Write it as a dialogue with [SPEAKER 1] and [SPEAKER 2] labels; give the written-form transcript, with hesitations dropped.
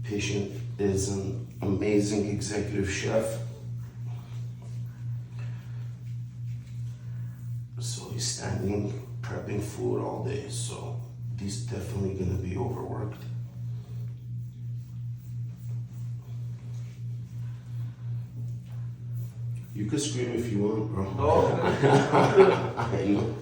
[SPEAKER 1] Patient is an amazing executive chef. So he's standing, prepping food all day, so he's definitely gonna be overworked. You could scream if you want, bro.
[SPEAKER 2] No.
[SPEAKER 1] I know.